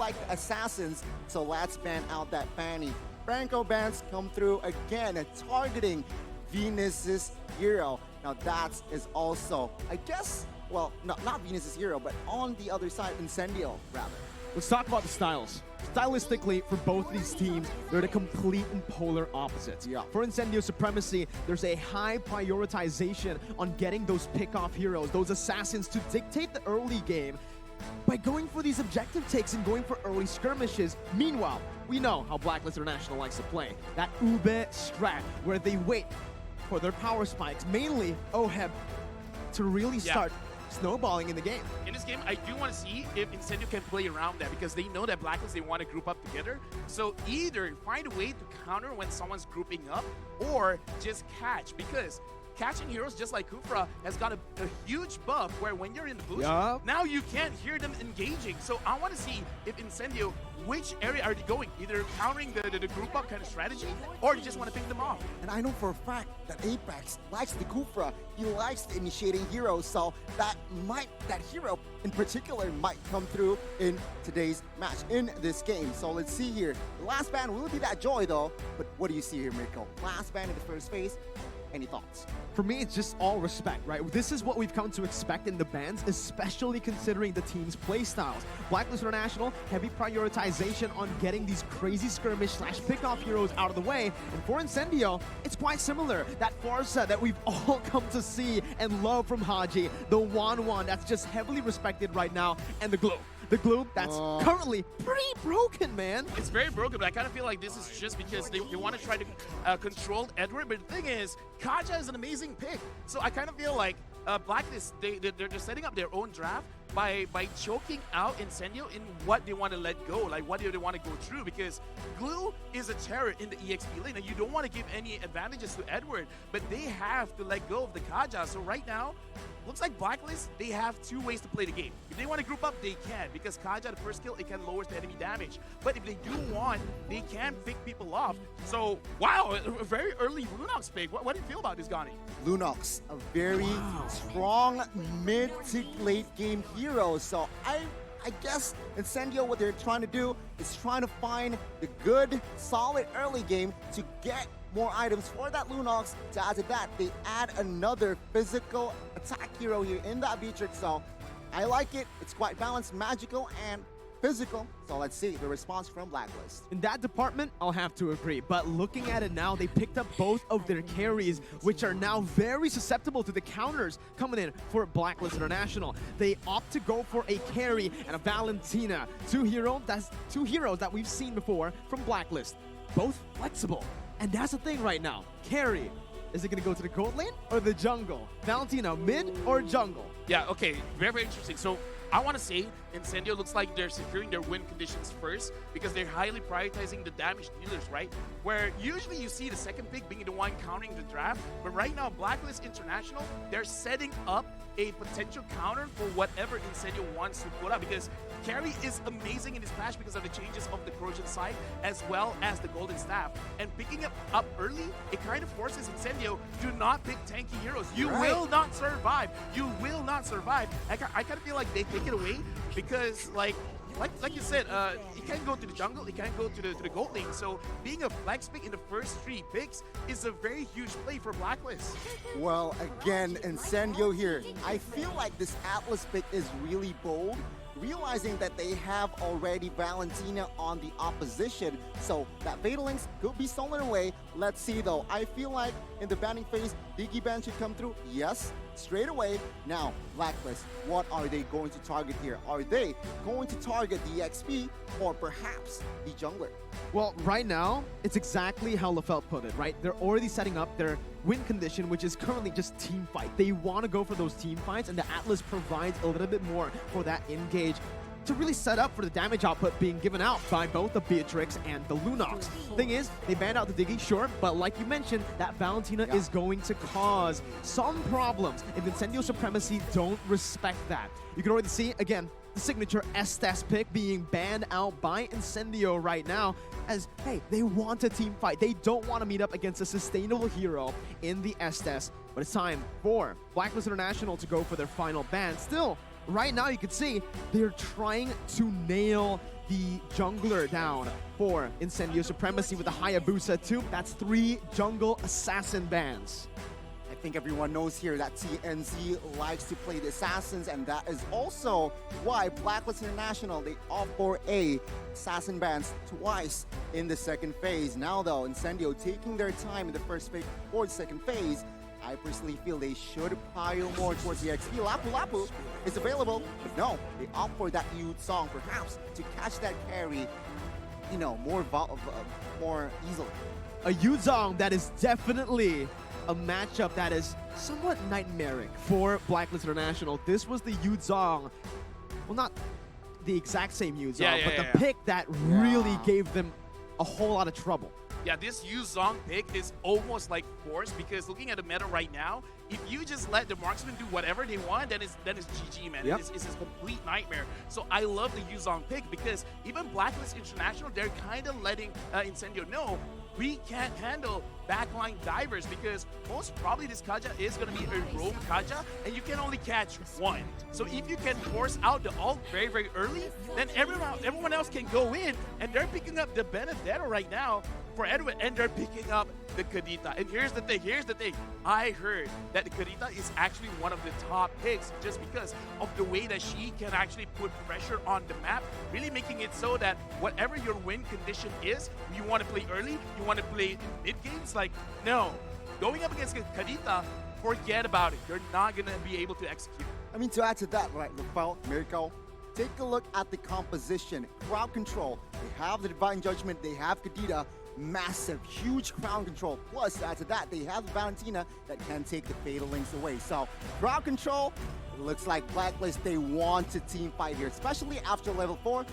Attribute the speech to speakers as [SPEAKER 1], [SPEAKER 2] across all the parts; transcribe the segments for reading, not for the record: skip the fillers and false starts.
[SPEAKER 1] like assassins, so let's ban out that Fanny. Franco bans come through again, targeting Venus's hero. Now that is also, I guess, well, not Venus's hero, but on the other side, Incendio, rather.
[SPEAKER 2] Let's talk about the styles. Stylistically, for both these teams, they're the complete and polar opposites.
[SPEAKER 1] Yeah.
[SPEAKER 2] For Incendio Supremacy, there's a high prioritization on getting those pick-off heroes, those assassins, to dictate the early game by going for these objective takes and going for early skirmishes. Meanwhile, we know how Blacklist International likes to play. That Ube strat, where they wait for their power spikes, mainly OHEB, to really start snowballing in the game.
[SPEAKER 3] In this game, I do want to see if Incendio can play around that, because they know that Blacklist, they want to group up together. So either find a way to counter when someone's grouping up, or just catch, because catching heroes, just like Kufra, has got a huge buff where when you're in the bush, now you can't hear them engaging. So I want to see if Incendio, which area are they going? Either countering the group up kind of strategy, or you just want to pick them off.
[SPEAKER 1] And I know for a fact that Apex likes the Kufra. He likes the initiating hero, so that hero in particular might come through in today's match, in this game. So let's see here. The last ban will be that Joy though, but what do you see here, Mirko? Last ban in the first phase. Any thoughts?
[SPEAKER 2] For me, it's just all respect, right? This is what we've come to expect in the bans, especially considering the team's playstyles. Blacklist International, heavy prioritization on getting these crazy skirmish/pickoff heroes out of the way. And for Incendio, it's quite similar. That Farsa that we've all come to see and love from Haji, the 1-1 that's just heavily respected right now, and the Glue. The Glue that's currently pretty broken, man.
[SPEAKER 3] It's very broken, but I kind of feel like this is just because they want to try to control Edward. But the thing is, Kaja is an amazing pick. So I kind of feel like Blacklist, they're setting up their own draft by choking out Incendio in what they want to let go, like what do they want to go through, because Glue is a terror in the EXP lane, and you don't want to give any advantages to Edward, but they have to let go of the Kaja. So right now, looks like Blacklist, they have two ways to play the game. If they want to group up, they can, because Kaja, the first kill, it can lower the enemy damage. But if they do want, they can pick people off. So, wow, a very early Lunox pick. What do you feel about this, Gani?
[SPEAKER 1] Lunox, a very strong mid to late game hero. So I guess Incendio, what they're trying to do is trying to find the good, solid early game to get more items for that Lunox. To add to that, they add another physical attack hero here in that Beatrix. So I like it. It's quite balanced, magical, and physical. So let's see the response from Blacklist.
[SPEAKER 2] In that department, I'll have to agree. But looking at it now, they picked up both of their carries, which are now very susceptible to the counters coming in for Blacklist International. They opt to go for a carry and a Valentina. Two heroes that we've seen before from Blacklist. Both flexible. And that's the thing right now. Carry. Is it going to go to the gold lane or the jungle? Valentina, mid or jungle?
[SPEAKER 3] Yeah, okay. Very, very interesting. So I want to say Incendio looks like they're securing their win conditions first, because they're highly prioritizing the damage dealers, right? Where usually you see the second pick being the one countering the draft, but right now Blacklist International, they're setting up a potential counter for whatever Incendio wants to put up, because Carry is amazing in his patch because of the changes of the corrosion side as well as the golden staff. And picking it up early, it kind of forces Incendio to not pick tanky heroes. You will not survive. You will not survive. I kind of feel like they take it away because, like you said, it can't go to the jungle, it can't go to the gold lane. So being a flex pick in the first 3 picks is a very huge play for Blacklist.
[SPEAKER 1] Well, again, Incendio here. I feel like this Atlas pick is really bold, realizing that they have already Valentina on the opposition. So that Fatal Links could be stolen away. Let's see though. I feel like in the banning phase, Diggy Ban should come through. Yes, straight away. Now, Blacklist, what are they going to target here? Are they going to target the XP or perhaps the jungler?
[SPEAKER 2] Well, right now, it's exactly how LaFelt put it, right? They're already setting up their win condition, which is currently just team fight. They want to go for those team fights, and the Atlas provides a little bit more for that engage to really set up for the damage output being given out by both the Beatrix and the Lunox. Thing is, they banned out the Diggy, sure, but like you mentioned, that Valentina is going to cause some problems if Incendio Supremacy don't respect that. You can already see, again, the signature Estes pick being banned out by Incendio right now, as, hey, they want a team fight. They don't want to meet up against a sustainable hero in the Estes. But it's time for Blacklist International to go for their final ban. Still, right now you can see they're trying to nail the jungler down for Incendio Supremacy with the Hayabusa 2. That's 3 jungle assassin bans.
[SPEAKER 1] I think everyone knows here that TNZ likes to play the assassins, and that is also why Blacklist International, they opt for a assassin bans twice in the second phase. Now though, Incendio taking their time in the first phase or the second phase, I personally feel they should pile more towards the XP. Lapu Lapu is available, but no, they opt for that Youth Song perhaps to catch that carry, you know, more easily.
[SPEAKER 2] A Yuzong that is definitely a matchup that is somewhat nightmaric for Blacklist International. This was the Yuzong, well, not the exact same Yuzong, but the pick that really gave them a whole lot of trouble.
[SPEAKER 3] Yeah, this Yu Zong pick is almost like forced because looking at the meta right now, if you just let the marksman do whatever they want, then it's GG, man.
[SPEAKER 2] Yep.
[SPEAKER 3] It's a complete nightmare. So I love the Yu Zong pick because even Blacklist International, they're kind of letting Incendio know we can't handle backline divers because most probably this Kaja is going to be a roam Kaja and you can only catch one. So if you can force out the ult very, very early, then everyone else can go in, and they're picking up the Benedetto right now for Edwin, and they're picking up the Kadita. And here's the thing, I heard that the Kadita is actually one of the top picks just because of the way that she can actually put pressure on the map, really making it so that whatever your win condition is, you want to play early, you want to play mid games, like, no. Going up against Kadita, forget about it. You're not going to be able to execute.
[SPEAKER 1] I mean, to add to that, right, Lufel, Miracle, take a look at the composition. Crowd control, they have the Divine Judgment, they have Kadita, massive, huge crowd control. Plus, to add to that, they have Valentina that can take the Fatal Links away. So, crowd control, it looks like Blacklist, they want to team fight here, especially after level 4.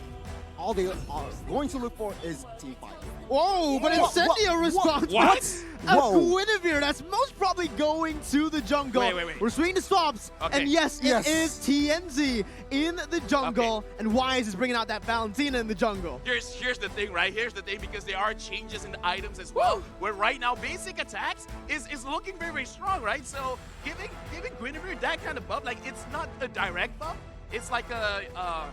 [SPEAKER 1] All they are going to look for is team fight.
[SPEAKER 2] Whoa, but Incendio responds
[SPEAKER 3] What?
[SPEAKER 2] a Guinevere that's most probably going to the jungle.
[SPEAKER 3] Wait.
[SPEAKER 2] We're swinging the stops, and yes, it is TNZ in the jungle, and Wise is bringing out that Valentina in the jungle.
[SPEAKER 3] Here's the thing, right? Here's the thing, because there are changes in the items as well, where right now basic attacks is looking very, very strong, right? So giving Guinevere that kind of buff, like, it's not a direct buff. It's like a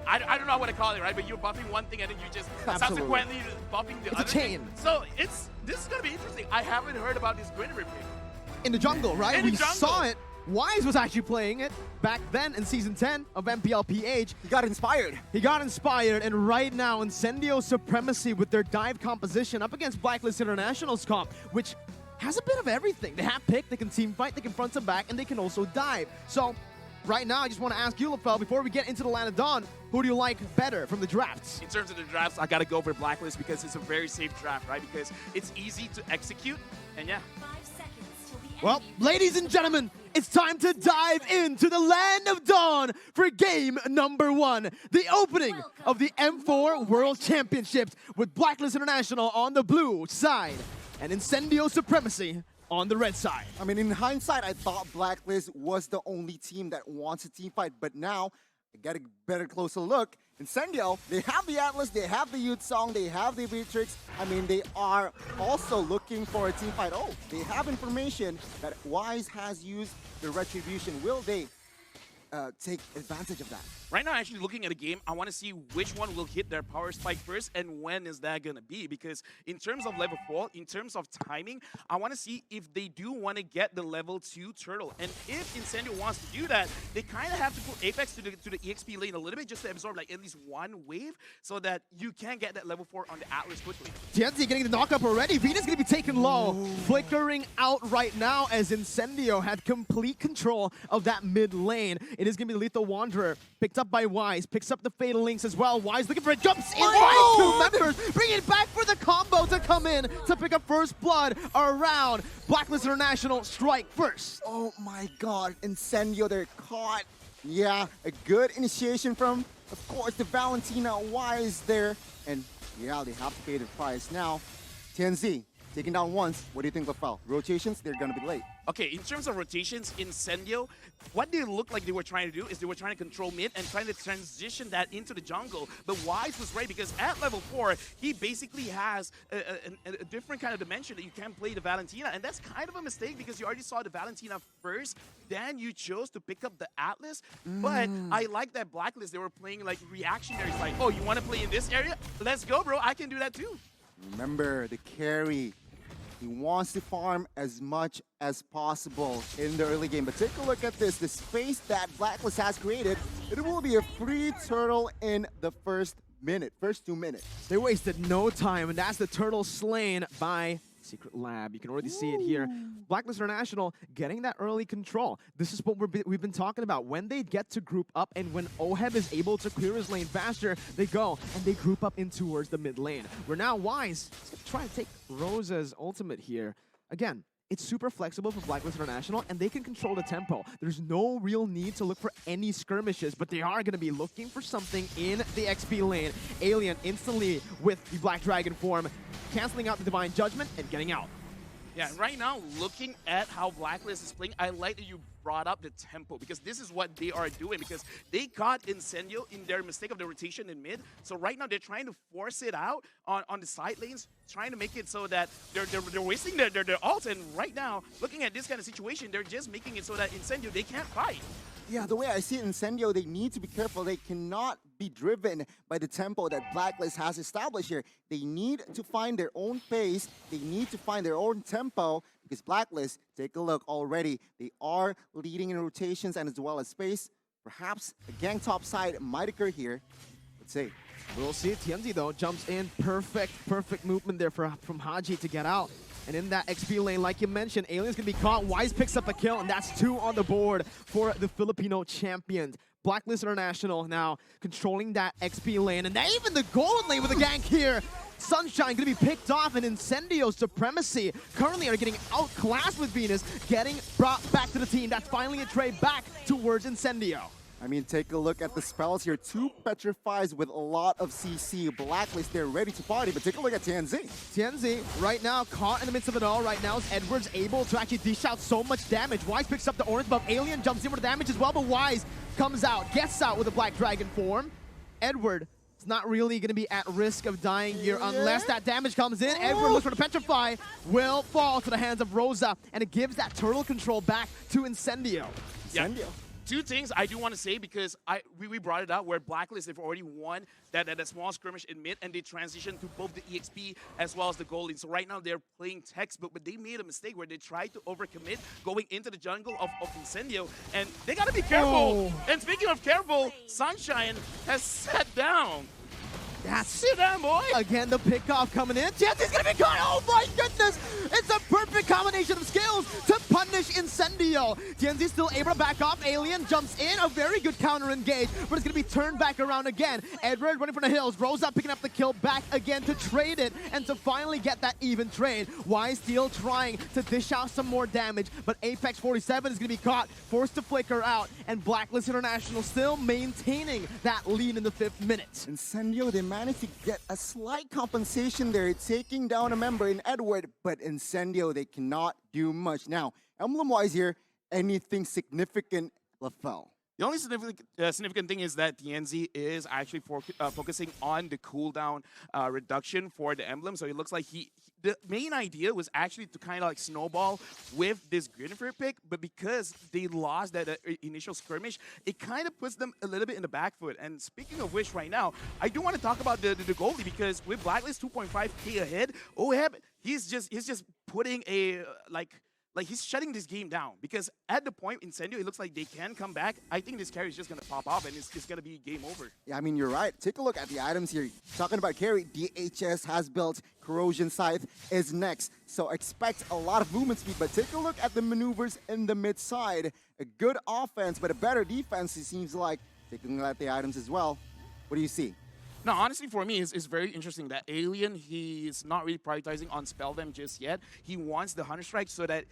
[SPEAKER 3] I don't know what to call it, right? But you're buffing one thing and then you just subsequently buffing the other
[SPEAKER 2] chain.
[SPEAKER 3] thing. So this is gonna be interesting. I haven't heard about this Guinevere pick.
[SPEAKER 2] In the jungle, right?
[SPEAKER 3] In the
[SPEAKER 2] we
[SPEAKER 3] jungle.
[SPEAKER 2] saw it. Wise was actually playing it back then in Season 10 of MPLPH.
[SPEAKER 1] He got inspired.
[SPEAKER 2] He got inspired, and right now, Incendio Supremacy with their dive composition up against Blacklist International's comp, which has a bit of everything. They have pick, they can team fight, they can front and back, and they can also dive. So, right now, I just want to ask you, Lafel, before we get into the Land of Dawn, who do you like better from the drafts?
[SPEAKER 3] In terms of the drafts, I gotta go for Blacklist because it's a very safe draft, right? Because it's easy to execute, and yeah.
[SPEAKER 4] 5 seconds till the end.
[SPEAKER 2] Well, ladies and gentlemen, it's time to dive into the Land of Dawn for game number 1. The opening of the M4 World Championships with Blacklist International on the blue side and Incendio Supremacy on the red side.
[SPEAKER 1] I mean, in hindsight, I thought Blacklist was the only team that wants a team fight, but now I get a better closer look. Incendio, they have the Atlas, they have the Youth Song, they have the Beatrix. I mean, they are also looking for a team fight. Oh, they have information that Wise has used the Retribution. Will they take advantage of that?
[SPEAKER 3] Right now, actually looking at the game, I want to see which one will hit their power spike first and when is that going to be. Because in terms of level 4, in terms of timing, I want to see if they do want to get the level 2 turtle. And if Incendio wants to do that, they kind of have to put Apex to the EXP lane a little bit just to absorb like at least one wave so that you can get that level 4 on the Atlas quickly.
[SPEAKER 2] TNZ getting the knock-up already. Venus going to be taken low, flickering out right now as Incendio had complete control of that mid lane. It is going to be Lethal Wanderer, picked up by Wise, picks up the Fatal Links as well. Wise looking for it, jumps in by 2 members, bringing it back for the combo to come in to pick up first blood around Blacklist International strike first.
[SPEAKER 1] Oh my god, Incendio, they're caught. Yeah, a good initiation from, of course, the Valentina Wise there. And yeah, they have to pay the price. Now, TNZ, taken down once. What do you think, LaFell? Rotations, they're going to be late.
[SPEAKER 3] Okay, in terms of rotations, Incendio, what they looked like they were trying to do is they were trying to control mid and trying to transition that into the jungle. But Wise was right because at level 4, he basically has a different kind of dimension that you can't play the Valentina. And that's kind of a mistake because you already saw the Valentina first, then you chose to pick up the Atlas. But I like that Blacklist, they were playing like reactionaries, like, oh, you want to play in this area? Let's go, bro. I can do that too.
[SPEAKER 1] Remember, the carry. He wants to farm as much as possible in the early game. But take a look at this. The space that Blacklist has created, it will be a free turtle in the first 2 minutes.
[SPEAKER 2] They wasted no time, and that's the turtle slain by Secret Lab. You can already see it here. Blacklist International getting that early control. This is what we've been talking about. When they get to group up and when Oheb is able to clear his lane faster, they go and they group up in towards the mid lane. We're now Wise is going to try to take Rosa's ultimate here. Again, it's super flexible for Blacklist International, and they can control the tempo. There's no real need to look for any skirmishes, but they are going to be looking for something in the XP lane. Alien instantly with the Black Dragon form, canceling out the Divine Judgment and getting out.
[SPEAKER 3] Yeah, right now, looking at how Blacklist is playing, I like that you brought up the tempo because this is what they are doing because they caught Incendio in their mistake of the rotation in mid. So right now, they're trying to force it out on the side lanes, trying to make it so that they're wasting their ults. And right now, looking at this kind of situation, they're just making it so that Incendio, they can't fight.
[SPEAKER 1] Yeah, the way I see it, Incendio, they need to be careful. They cannot be driven by the tempo that Blacklist has established here. They need to find their own pace. They need to find their own tempo because Blacklist, take a look already. They are leading in rotations and as well as space. Perhaps a gang top side might occur here. Let's see.
[SPEAKER 2] We'll see. Tianzi, though, jumps in. Perfect movement there from Haji to get out. And in that XP lane, like you mentioned, Alien's going to be caught. Wise picks up a kill, and that's 2 on the board for the Filipino champions. Blacklist International now controlling that XP lane, and even the gold lane with a gank here. Sunshine going to be picked off, and Incendio Supremacy currently are getting outclassed with Venus, getting brought back to the team. That's finally a trade back towards Incendio.
[SPEAKER 1] I mean, take a look at the spells here. 2 Petrifies with a lot of CC. Blacklist, they're ready to party, but take a look at Tianzi.
[SPEAKER 2] Tianzi, right now, caught in the midst of it all. Right now, Edward's able to actually dish out so much damage. Wise picks up the orange buff. Alien jumps in with the damage as well, but Wise comes out, gets out with a Black Dragon form. Edward is not really going to be at risk of dying here unless that damage comes in. Edward looks for the Petrify, will fall to the hands of Rosa, and it gives that turtle control back to Incendio.
[SPEAKER 1] Incendio.
[SPEAKER 3] 2 things I do want to say because we brought it out where Blacklist, they've already won that small skirmish in mid and they transitioned to both the EXP as well as the gold lane. So right now they're playing textbook, but they made a mistake where they tried to overcommit going into the jungle of Incendio, and they got to be careful. And speaking of careful, Sunshine has sat down. Sit down, boy.
[SPEAKER 2] Again, the pickoff coming in. Tianzi's gonna be caught. Oh my goodness! It's a perfect combination of skills to punish Incendio. Tianzi's still able to back off. Alien jumps in. A very good counter engage, but it's gonna be turned back around again. Edward running from the hills. Rosa picking up the kill back again to trade it and to finally get that even trade. Wise still trying to dish out some more damage, but Apex 47 is gonna be caught, forced to flicker out, and Blacklist International still maintaining that lead in the 5th minute.
[SPEAKER 1] Incendio, they managed to get a slight compensation there, taking down a member in Edward, but Incendio, they cannot do much. Now, emblem-wise here, anything significant, LaFell?
[SPEAKER 3] The only significant thing is that TNZ is actually focusing on the cooldown reduction for the emblem. So it looks like the main idea was actually to kind of like snowball with this Greenfield pick, but because they lost that initial skirmish, it kind of puts them a little bit in the back foot. And speaking of which, right now, I do want to talk about the goalie because with Blacklist 2.5k ahead, Oheb, he's just putting a like he's shutting this game down because at the point Incendio, it looks like they can come back. I think this carry is just going to pop off and it's going to be game over.
[SPEAKER 1] Yeah, I mean, you're right. Take a look at the items here. Talking about carry, DHS has built Corrosion Scythe is next. So expect a lot of movement speed, but take a look at the maneuvers in the mid side. A good offense, but a better defense, it seems like. Taking a look at the items as well. What do you see?
[SPEAKER 3] No, honestly, for me, it's very interesting that Alien, he's not really prioritizing on Spell Them just yet. He wants the Hunter Strike so that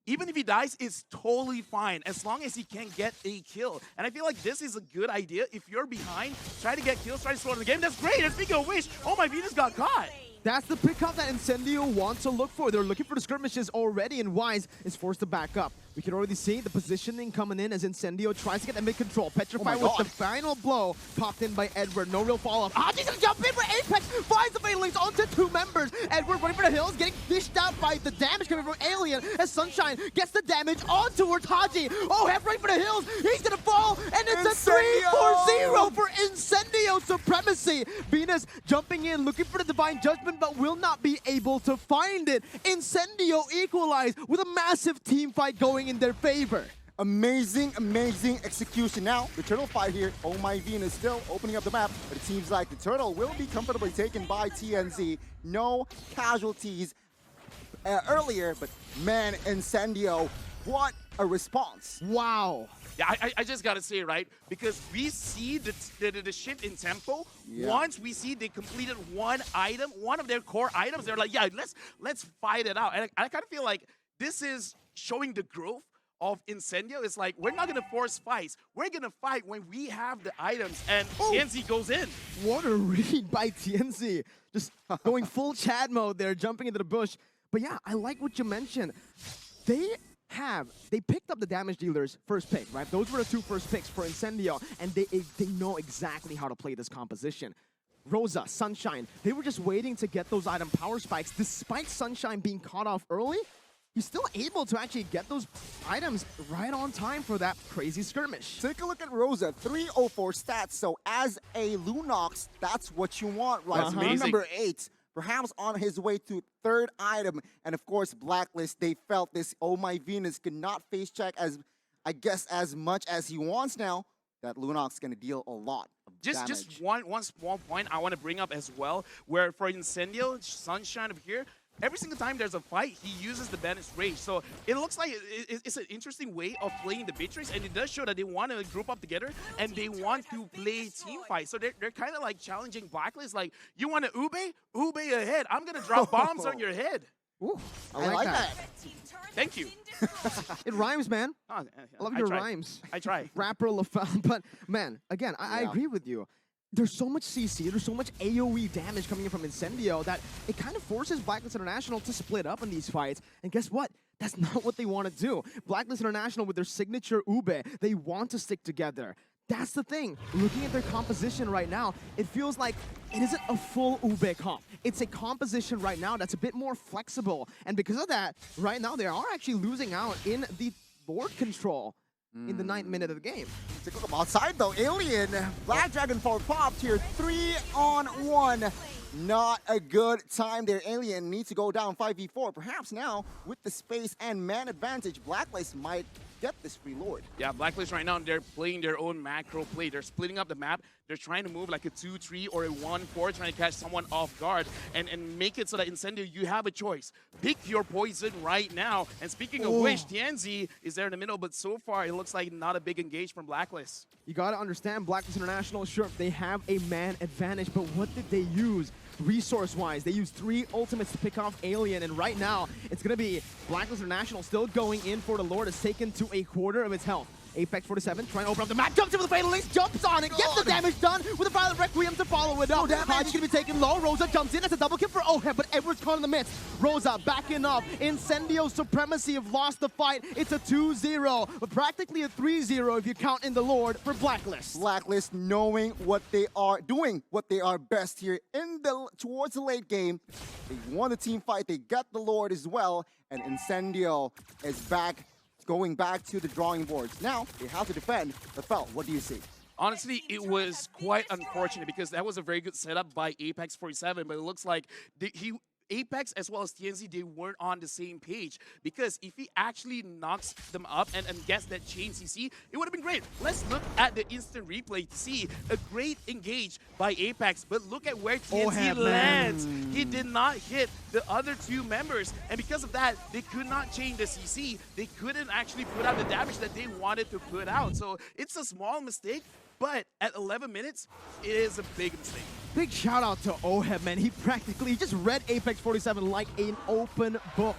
[SPEAKER 3] even if he dies, it's totally fine as long as he can get a kill. And I feel like this is a good idea. If you're behind, try to get kills, try to slow the game. That's great. And speaking of which, oh, my Venus got caught.
[SPEAKER 2] That's the pickup that Incendio wants to look for. They're looking for the skirmishes already, and Wise is forced to back up. We can already see the positioning coming in as Incendio tries to get the mid-control. Petrify with the final blow popped in by Edward. No real follow-up. Haji's gonna jump in for Apex. Finds the Fatal Links onto 2 members. Edward running for the hills, getting fished out by the damage coming from Alien as Sunshine gets the damage on towards Haji. Oh, head right for the hills. He's gonna fall, and it's a 3-4-0 for Incendio Supremacy. Venus jumping in, looking for the Divine Judgment, but will not be able to find it. Incendio equalize with a massive team fight going in their favor.
[SPEAKER 1] Amazing, amazing execution. Now, the turtle fight here. Oh My Venus still opening up the map, but it seems like the turtle will be comfortably taken by TNZ. No casualties earlier, but man, Incendio, what a response.
[SPEAKER 2] Wow.
[SPEAKER 3] Yeah, I just gotta say, right? Because we see the shift in tempo.
[SPEAKER 1] Yeah.
[SPEAKER 3] Once we see they completed one item, one of their core items, they're like, yeah, let's fight it out. And I kind of feel like this is showing the growth of Incendio. It's like, we're not gonna force fights. We're gonna fight when we have the items, and TNZ goes in.
[SPEAKER 2] What a read by TNZ. Just going full Chad mode there, jumping into the bush. But yeah, I like what you mentioned. They picked up the damage dealers first pick, right? Those were the 2 first picks for Incendio, and they know exactly how to play this composition. Rosa, Sunshine, they were just waiting to get those item power spikes. Despite Sunshine being caught off early, he's still able to actually get those items right on time for that crazy skirmish.
[SPEAKER 1] Take a look at Rosa, 304 stats. So as a Lunox, that's what you want, right?
[SPEAKER 3] That's amazing.
[SPEAKER 1] Number 8, perhaps on his way to 3rd item. And of course, Blacklist, they felt this Oh My Venus could not face check as much as he wants now. That Lunox is going to deal a lot of damage.
[SPEAKER 3] Just one small point I want to bring up as well, where for Incendio, Sunshine over here, every single time there's a fight, he uses the Banished Rage. So it looks like it's an interesting way of playing the Beatrix, and it does show that they want to group up together and they want to play team fight. So they're kind of like challenging Blacklist, like, you want to Ube ahead. I'm going to drop bombs on your head.
[SPEAKER 2] Ooh,
[SPEAKER 1] I like that.
[SPEAKER 3] Thank you.
[SPEAKER 2] It rhymes, man.
[SPEAKER 3] Oh,
[SPEAKER 2] I love your rhymes.
[SPEAKER 3] I try.
[SPEAKER 2] Rapper LaFell, but man, again, I agree with you. There's so much CC, there's so much AoE damage coming in from Incendio that it kind of forces Blacklist International to split up in these fights. And guess what? That's not what they want to do. Blacklist International with their signature Ube, they want to stick together. That's the thing. Looking at their composition right now, it feels like it isn't a full Ube comp. It's a composition right now that's a bit more flexible. And because of that, right now they are actually losing out in the board control in the 9th minute of the game.
[SPEAKER 1] Take a look outside though. Alien, Black Dragon Fall popped here. 3-on-1. Not a good time there. Alien needs to go down 5v4. Perhaps now, with the space and man advantage, Blacklist might get this free Lord.
[SPEAKER 3] Yeah, Blacklist right now, they're playing their own macro play. They're splitting up the map. They're trying to move like a 2-3 or a 1-4, trying to catch someone off guard and make it so that Incendio, you have a choice. Pick your poison right now. And speaking of which, TNZ is there in the middle, but so far it looks like not a big engage from Blacklist.
[SPEAKER 2] You gotta understand, Blacklist International, sure, they have a man advantage, but what did they use? Resource-wise, they used 3 ultimates to pick off Alien, and right now, it's gonna be Blacklist International still going in for the Lord. It's taken to a quarter of its health. Apex 47 trying to open up the map, jumps in with the Fatal Links, jumps on it, gets the damage done with a Violent Requiem to follow it up. Haji's gonna be taken low, Rosa jumps in, that's a double kill for Ohead, but Edward's caught in the midst. Rosa backing up, Incendio Supremacy have lost the fight. It's a 2-0, but practically a 3-0 if you count in the Lord for Blacklist.
[SPEAKER 1] Blacklist knowing what they are doing, what they are best here in the towards the late game. They won the team fight, they got the Lord as well, and Incendio is back, going back to the drawing boards. Now they have to defend. LaFell, what do you see?
[SPEAKER 3] Honestly, it was quite unfortunate because that was a very good setup by Apex 47, but it looks like Apex as well as TNZ, they weren't on the same page, because if he actually knocks them up and gets that chain CC, it would have been great. Let's look at the instant replay to see a great engage by Apex, but look at where TNZ lands. He did not hit the other 2 members, and because of that, they could not chain the CC. They couldn't actually put out the damage that they wanted to put out. So it's a small mistake, but at 11 minutes, it is a big mistake.
[SPEAKER 2] Big shout out to Oheb, man. He just read Apex 47 like an open book.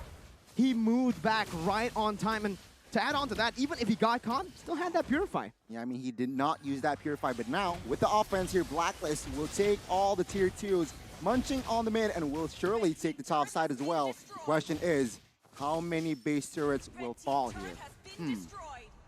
[SPEAKER 2] He moved back right on time, and to add on to that, even if he got caught, still had that Purify.
[SPEAKER 1] Yeah, I mean, he did not use that Purify, but now, with the offense here, Blacklist will take all the tier 2s munching on the mid and will surely take the top side as well. The question is, how many base turrets will fall here?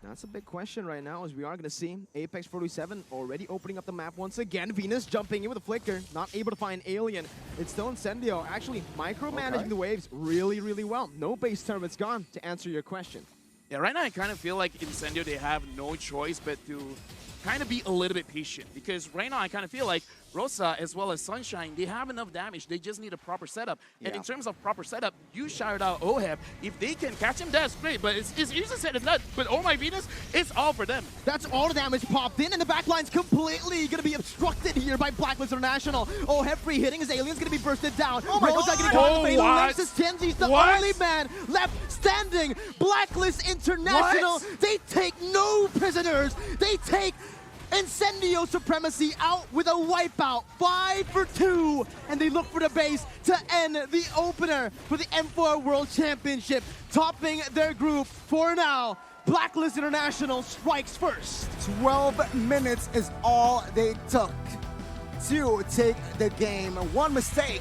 [SPEAKER 2] That's a big question right now, as we are going to see Apex 47 already opening up the map once again. Venus jumping in with a flicker, not able to find Alien. It's still Incendio, actually micromanaging the waves really, really well. No base turrets gone, to answer your question.
[SPEAKER 3] Yeah, right now I kind of feel like Incendio, they have no choice but to kind of be a little bit patient, because right now I kind of feel like Rosa as well as Sunshine, they have enough damage. They just need a proper setup. And in terms of proper setup, you shouted out Oheb. If they can catch him, that's great. But it's easier said than done. But oh my Venus, it's all for them.
[SPEAKER 2] That's all the damage popped in, and the backline's completely going to be obstructed here by Blacklist International. Oheb free hitting his Alien's going to be bursted down.
[SPEAKER 1] Oh my
[SPEAKER 2] Rosa
[SPEAKER 1] God.
[SPEAKER 2] going to go on the fatal
[SPEAKER 3] What?
[SPEAKER 2] links as Genzi's the
[SPEAKER 3] What?
[SPEAKER 2] only man left standing. Blacklist International,
[SPEAKER 3] What?
[SPEAKER 2] they take no prisoners. They take Incendio Supremacy out with a wipeout, 5 for 2, and they look for the base to end the opener for the M4 World Championship, topping their group for now. Blacklist International strikes first.
[SPEAKER 1] 12 minutes is all they took to take the game. One mistake,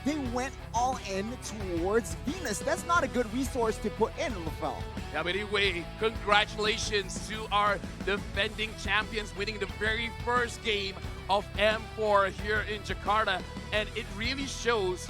[SPEAKER 1] they went all in towards Venus. That's not a good resource to put in, LaFell.
[SPEAKER 3] Yeah, but anyway, congratulations to our defending champions winning the very first game of M4 here in Jakarta. And it really shows,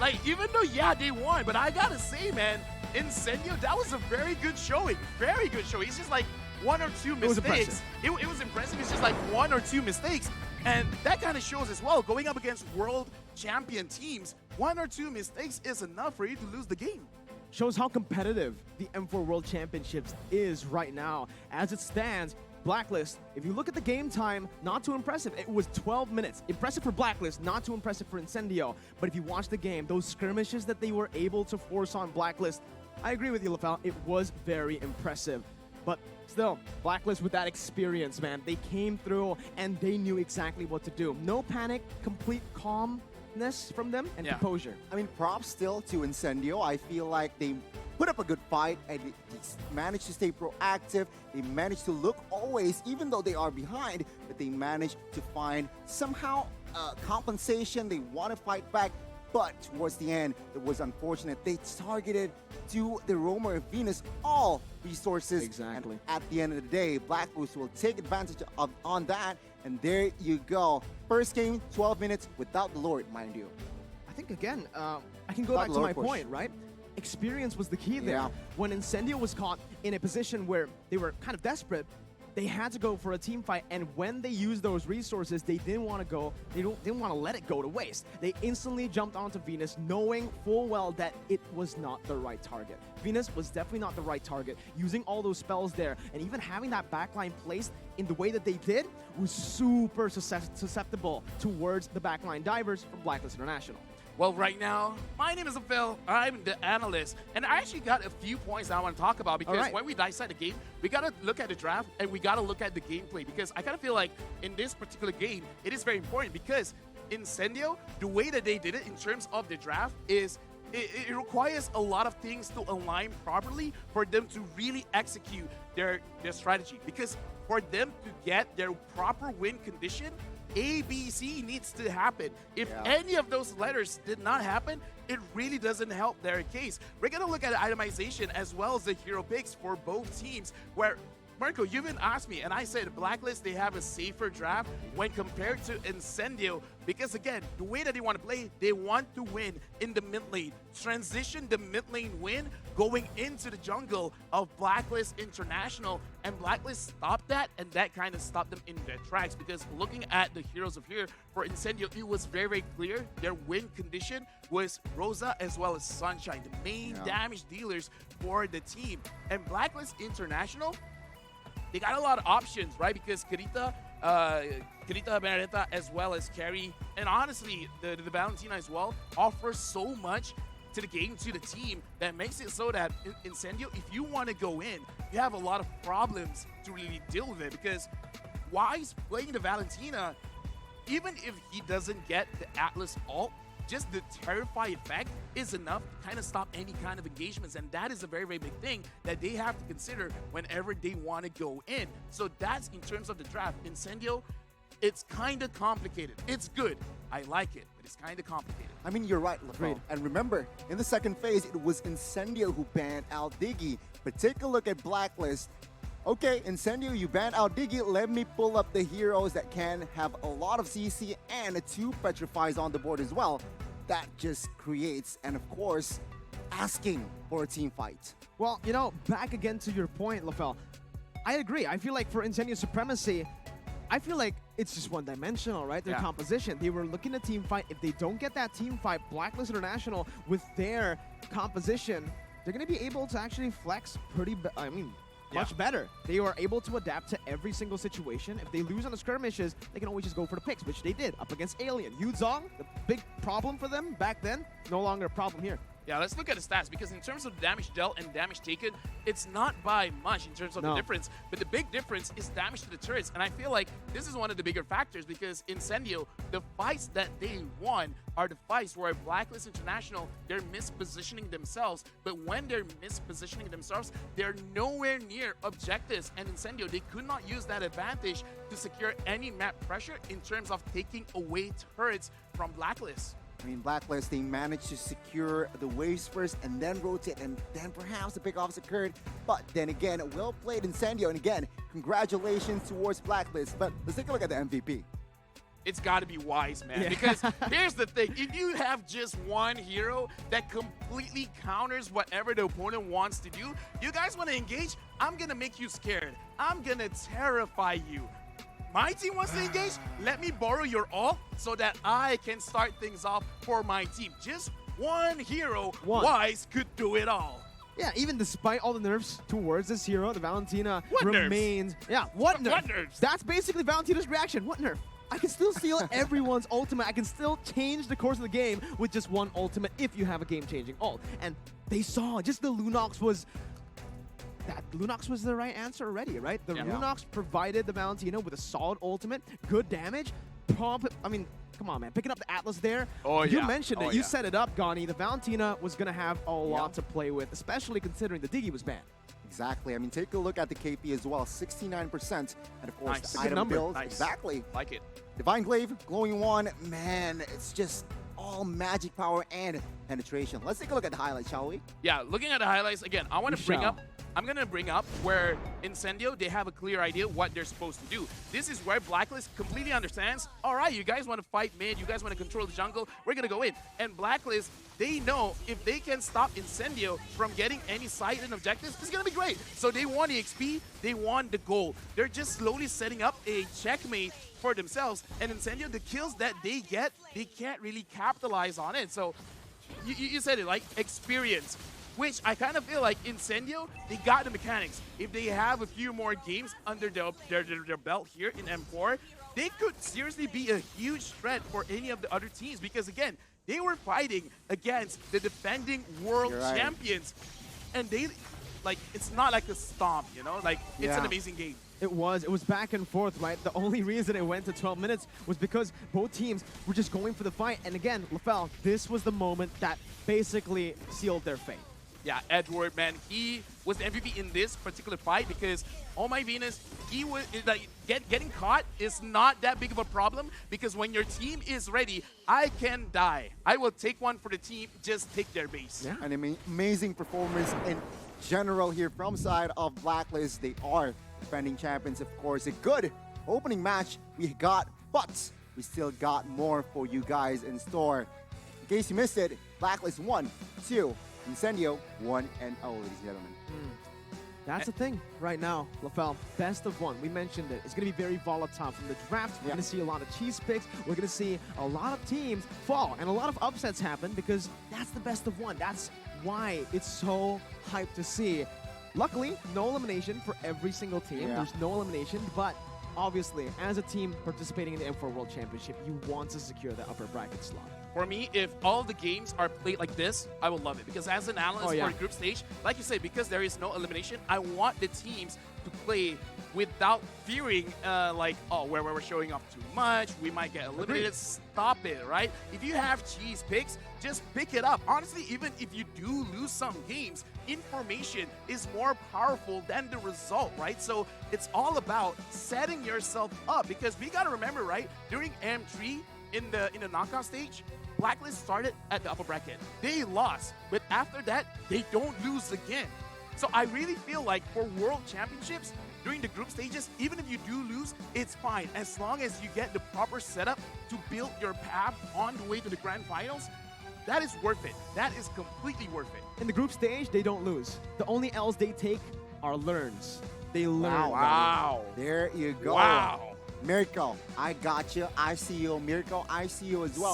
[SPEAKER 3] like, even though, yeah, they won, but I gotta say, man, Incendio, that was a very good showing. Very good showing. It's just like one or two mistakes.
[SPEAKER 2] was impressive.
[SPEAKER 3] It was impressive. It's just like one or two mistakes. And that kind of shows as well, going up against world champion teams, one or two mistakes is enough for you to lose the game.
[SPEAKER 2] Shows how competitive the M4 World Championships is right now. As it stands, Blacklist, if you look at the game time, not too impressive. It was 12 minutes. Impressive for Blacklist, not too impressive for Incendio. But if you watch the game, those skirmishes that they were able to force on Blacklist, I agree with you, LaFell, it was very impressive. But still, Blacklist with that experience, man, they came through and they knew exactly what to do. No panic, complete calmness from them, and composure.
[SPEAKER 1] I mean, props still to Incendio. I feel like they put up a good fight and they managed to stay proactive. They managed to look always, even though they are behind, but they managed to find somehow compensation. They want to fight back. But towards the end, it was unfortunate. They targeted to the Roamer of Venus all resources.
[SPEAKER 2] Exactly.
[SPEAKER 1] And at the end of the day, Blacklist will take advantage of on that. And there you go. First game, 12 minutes without the Lord, mind you.
[SPEAKER 2] I think, again, I can go back to my point, right? Experience was the key there.
[SPEAKER 1] Yeah.
[SPEAKER 2] When Incendio was caught in a position where they were kind of desperate, they had to go for a team fight, and when they used those resources, they didn't want to go, didn't want to let it go to waste. They instantly jumped onto Venus, knowing full well that it was not the right target. Venus was definitely not the right target. Using all those spells there, and even having that backline placed in the way that they did, was super susceptible towards the backline divers from Blacklist International.
[SPEAKER 3] Well, right now, my name is Phil. I'm the analyst. And I actually got a few points I want to talk about, because when we dissect the game, we got to look at the draft and we got to look at the gameplay, because I kind of feel like in this particular game, it is very important, because Incendio, the way that they did it in terms of the draft is it requires a lot of things to align properly for them to really execute their strategy. Because for them to get their proper win condition, ABC needs to happen. If any of those letters did not happen, it really doesn't help their case. We're going to look at itemization as well as the hero picks for both teams, where Marco, you even asked me, and I said Blacklist, they have a safer draft when compared to Incendio, because again, the way that they want to play, they want to win in the mid lane. Transition the mid lane win going into the jungle of Blacklist International, and Blacklist stopped that, and that kind of stopped them in their tracks, because looking at the heroes of here for Incendio, it was very, very clear their win condition was Rosa as well as Sunshine, the main damage dealers for the team. And Blacklist International, they got a lot of options, right? Because Karita, Benedetta, as well as Carrie, and honestly, the Valentina as well, offer so much to the game, to the team, that makes it so that Incendio, if you want to go in, you have a lot of problems to really deal with it. Because Wise playing the Valentina, even if he doesn't get the Atlas ult, just the Terrify effect is enough to kind of stop any kind of engagements. And that is a very, very big thing that they have to consider whenever they want to go in. So that's in terms of the draft. Incendio, it's kind of complicated. It's good. I like it, but it's kind of complicated.
[SPEAKER 1] I mean, you're right, LaFell.
[SPEAKER 2] Agreed.
[SPEAKER 1] And remember, in the second phase, it was Incendio who banned out Diggy. But take a look at Blacklist. Okay, Incendio, you banned out Diggy. Let me pull up the heroes that can have a lot of CC and 2 Petrifies on the board as well. That just creates, and of course, asking for a team fight.
[SPEAKER 2] Well, you know, back again to your point, LaFell. I agree. I feel like for Incendio Supremacy, I feel like it's just one-dimensional, right? Their composition. They were looking at team fight. If they don't get that team fight, Blacklist International, with their composition, they're going to be able to actually flex pretty, much better. They are able to adapt to every single situation. If they lose on the skirmishes, they can always just go for the picks, which they did up against Alien. Yuzong, the big problem for them back then, no longer a problem here.
[SPEAKER 3] Yeah, let's look at the stats, because in terms of damage dealt and damage taken, it's not by much in terms of the difference, but the big difference is damage to the turrets, and I feel like this is one of the bigger factors, because Incendio, the fights that they won are the fights where Blacklist International, they're mispositioning themselves, but when they're mispositioning themselves, they're nowhere near objectives, and Incendio, they could not use that advantage to secure any map pressure in terms of taking away turrets from Blacklist.
[SPEAKER 1] I mean, Blacklist, they managed to secure the waves first and then rotate, and then perhaps the pickoffs occurred. But then again, well played Incendio. And again, congratulations towards Blacklist. But let's take a look at the MVP.
[SPEAKER 3] It's got to be Wise, man. Because here's the thing. If you have just one hero that completely counters whatever the opponent wants to do, you guys want to engage? I'm going to make you scared. I'm going to terrify you. My team wants to engage? Let me borrow your ult so that I can start things off for my team. Just one hero, Wise could do it all.
[SPEAKER 2] Yeah, even despite all the nerfs towards this hero, the Valentina remains...
[SPEAKER 3] Nerfs?
[SPEAKER 2] Yeah, what nerf?
[SPEAKER 3] What nerfs?
[SPEAKER 2] That's basically Valentina's reaction. What nerf? I can still steal everyone's ultimate. I can still change the course of the game with just one ultimate if you have a game-changing ult. And they saw just the Lunox was... That Lunox was the right answer already, right? The Lunox provided the Valentina with a solid ultimate, good damage. I mean, come on, man. Picking up the Atlas there.
[SPEAKER 3] Oh,
[SPEAKER 2] you mentioned it. You set it up, Gani. The Valentina was going to have a lot to play with, especially considering the Diggy was banned.
[SPEAKER 1] Exactly. I mean, take a look at the KP as well. 69%. And of course,
[SPEAKER 3] Nice.
[SPEAKER 1] the item builds.
[SPEAKER 3] Nice.
[SPEAKER 1] Exactly.
[SPEAKER 3] Like it.
[SPEAKER 1] Divine Glaive, Glowing Wand. Man, it's just all magic power and penetration. Let's take a look at the highlights, shall we?
[SPEAKER 3] Yeah, looking at the highlights, again, I want to bring up... I'm going to bring up where Incendio, they have a clear idea what they're supposed to do. This is where Blacklist completely understands, all right, you guys want to fight mid, you guys want to control the jungle, we're going to go in. And Blacklist, they know if they can stop Incendio from getting any side and objectives, it's going to be great. So they want the XP, they want the gold. They're just slowly setting up a checkmate for themselves. And Incendio, the kills that they get, they can't really capitalize on it. So you said it, like experience. Which I kind of feel like Incendio, they got the mechanics. If they have a few more games under their belt here in M4, they could seriously be a huge threat for any of the other teams. Because again, they were fighting against the defending world champions. And they, like, it's not like a stomp, you know? Like, it's an amazing game.
[SPEAKER 2] It was back and forth, right? The only reason it went to 12 minutes was because both teams were just going for the fight. And again, LaFell, this was the moment that basically sealed their fate.
[SPEAKER 3] Yeah, Edward, man, he was the MVP in this particular fight because, oh my Venus, he was like getting caught is not that big of a problem because when your team is ready, I can die. I will take one for the team, just take their base.
[SPEAKER 1] Yeah. An amazing performance in general here from side of Blacklist. They are defending champions, of course. A good opening match we got, but we still got more for you guys in store. In case you missed it, Blacklist 1, 2, Incendio 1-0, ladies and gentlemen.
[SPEAKER 2] That's the thing right now, LaFell. Best of one. We mentioned it. It's going to be very volatile from the draft. We're going to see a lot of cheese picks. We're going to see a lot of teams fall and a lot of upsets happen because that's the best of one. That's why it's so hyped to see. Luckily, no elimination for every single team. There's no elimination, but obviously, as a team participating in the M4 World Championship, you want to secure that upper bracket slot.
[SPEAKER 3] For me, if all the games are played like this, I will love it. Because as an analyst for the group stage, like you said, because there is no elimination, I want the teams to play without fearing, like, oh, where we're showing off too much, we might get eliminated. Stop it, right? If you have cheese picks, just pick it up. Honestly, even if you do lose some games, information is more powerful than the result, right? So it's all about setting yourself up, because we gotta remember, right? During M3 in the knockout stage, Blacklist started at the upper bracket. They lost, but after that, they don't lose again. So I really feel like for World Championships, during the group stages, even if you do lose, it's fine. As long as you get the proper setup to build your path on the way to the grand finals, that is worth it. That is completely worth it.
[SPEAKER 2] In the group stage, they don't lose. The only L's they take are learns. They learn.
[SPEAKER 3] Wow.
[SPEAKER 1] There you go.
[SPEAKER 3] Wow.
[SPEAKER 1] Miracle, I got you. I see you. Miracle, I see you as well.